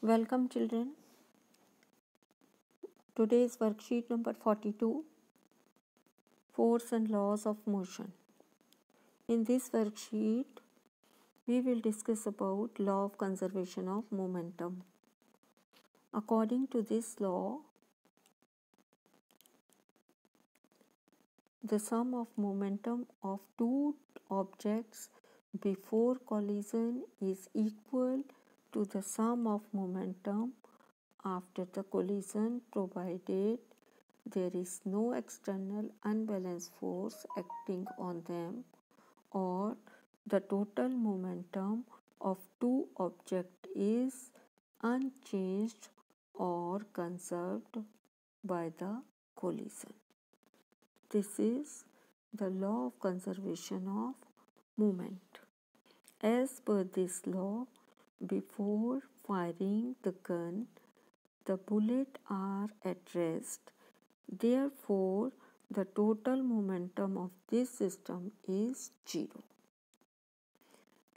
Welcome children. Today is worksheet number 42, Force and Laws of Motion. In this worksheet, we will discuss about law of conservation of momentum. According to this law, the sum of momentum of two objects before collision is equal to the sum of momentum after the collision, provided there is no external unbalanced force acting on them, or the total momentum of two objects is unchanged or conserved by the collision. This is the law of conservation of moment. As per this law, before firing the gun, the bullets are at rest. Therefore, the total momentum of this system is 0.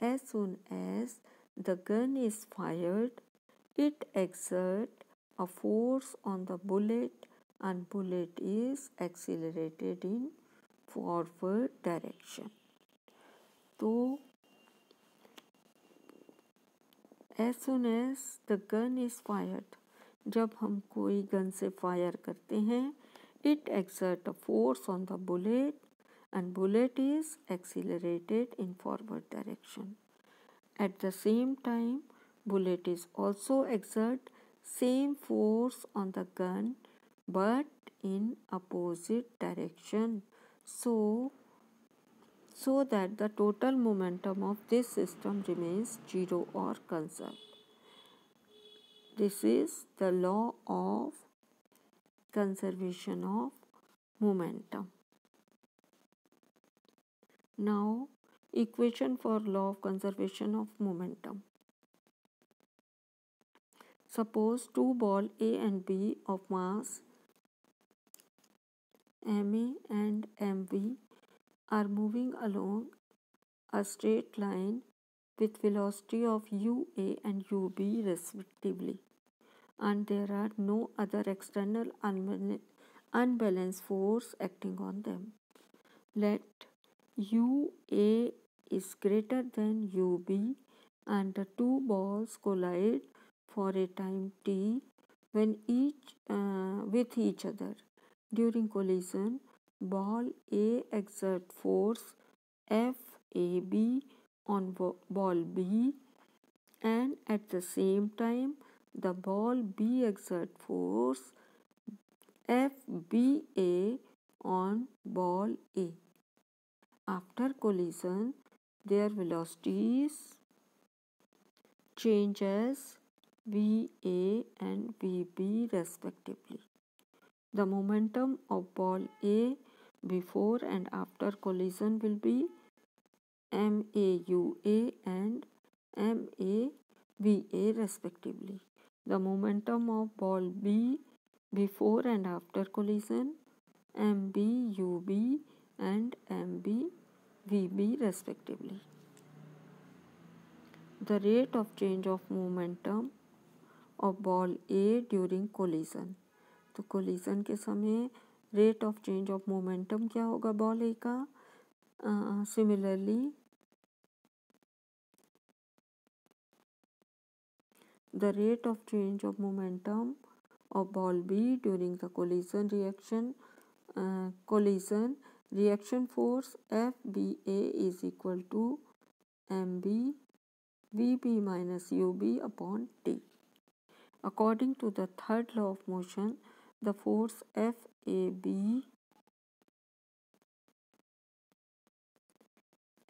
As soon as the gun is fired, it exerts a force on the bullet and bullet is accelerated in forward direction. So, as soon as the gun is fired, जब हम कोई gun से fire करते हैं, it exerts a force on the bullet and bullet is accelerated in forward direction. At the same time, bullet is also exert same force on the gun but in opposite direction, so that the total momentum of this system remains 0 or conserved. This is the law of conservation of momentum. Now, equation for law of conservation of momentum. Suppose two balls A and B of mass MA and MB are moving along a straight line with velocity of UA and UB respectively, and there are no other external unbalanced force acting on them. Let UA is greater than UB and the two balls collide for a time t when with each other. During collision, ball A exerts force FAB on ball B, and at the same time the ball B exerts force FBA on ball A. After collision, their velocities change as VA and VB respectively. The momentum of ball A before and after collision will be MAUA and MAVA respectively. The momentum of ball B before and after collision MBUB and MBVB respectively. The rate of change of momentum of ball A during collision. तो collision के समय rate of change of momentum क्या होगा ball A का? Similarly, the rate of change of momentum of ball B during the collision reaction force FBA is equal to MB VB minus UB upon T. According to the third law of motion, the force FAB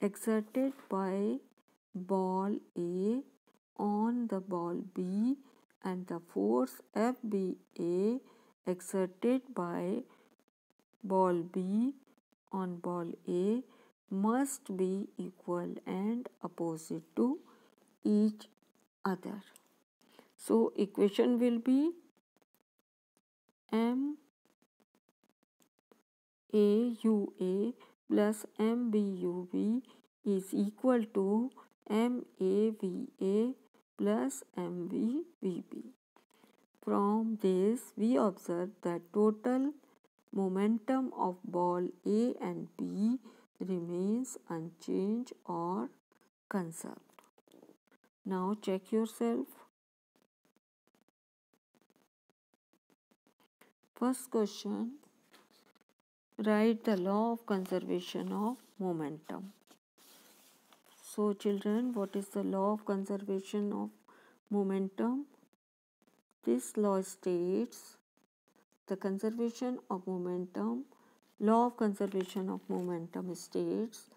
exerted by ball A on the ball B and the force FBA exerted by ball B on ball A must be equal and opposite to each other. So equation will be MAUA plus MBUB is equal to MAVA plus mv vb. From this, we observe that total momentum of ball A and B remains unchanged or conserved. Now check yourself. First question, write the law of conservation of momentum. So children, what is the law of conservation of momentum? This law states the conservation of momentum. Law of conservation of momentum states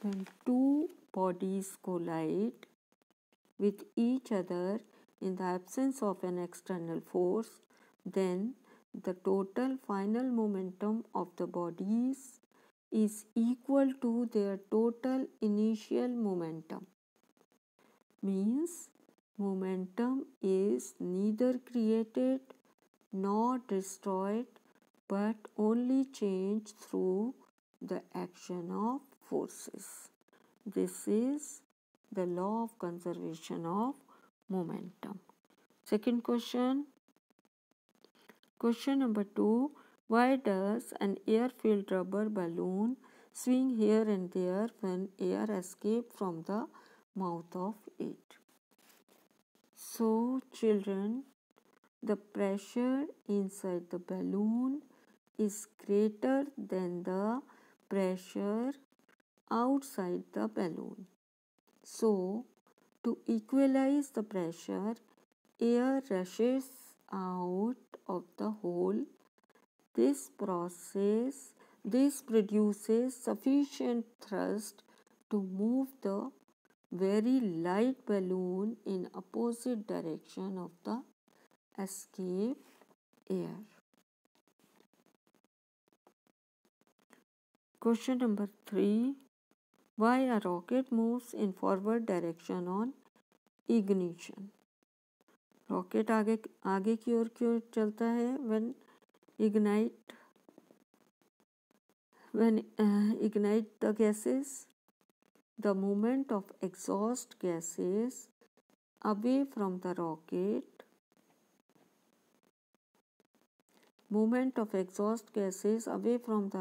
when two bodies collide with each other in the absence of an external force, then the total final momentum of the bodies is equal to their total initial momentum. Means momentum is neither created nor destroyed but only changed through the action of forces. This is the law of conservation of momentum. Second question. Question number 2. Why does an air-filled rubber balloon swing here and there when air escapes from the mouth of it? So, children, the pressure inside the balloon is greater than the pressure outside the balloon. So, to equalize the pressure, air rushes out of the hole. This produces sufficient thrust to move the very light balloon in opposite direction of the escape air. Question number 3. Why a rocket moves in forward direction on ignition? Rocket आगे की ओर क्यों चलता है when ignite the gases? The movement of exhaust gases away from the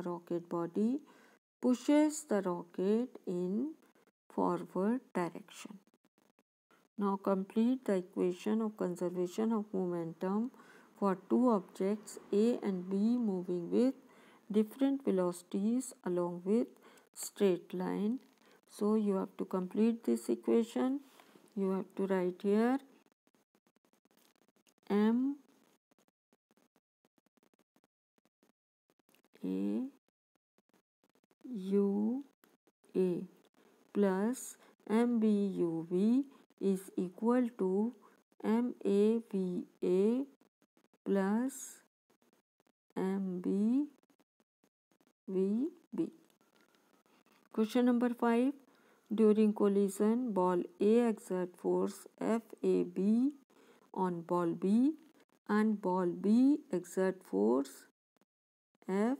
rocket body pushes the rocket in forward direction. Now complete the equation of conservation of momentum for two objects A and B moving with different velocities along with straight line. So you have to complete this equation. You have to write here M A U A plus MBUV is equal to MAVA plus MBVB. Question number 5. During collision, ball A exerts force FAB on ball B and ball B exerts force F.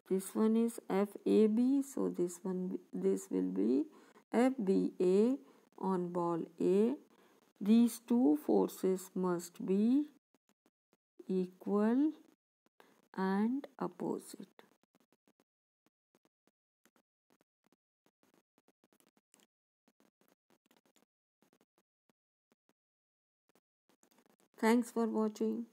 This one is FAB, so this will be FBA on ball A. These two forces must be equal and opposite. Thanks for watching.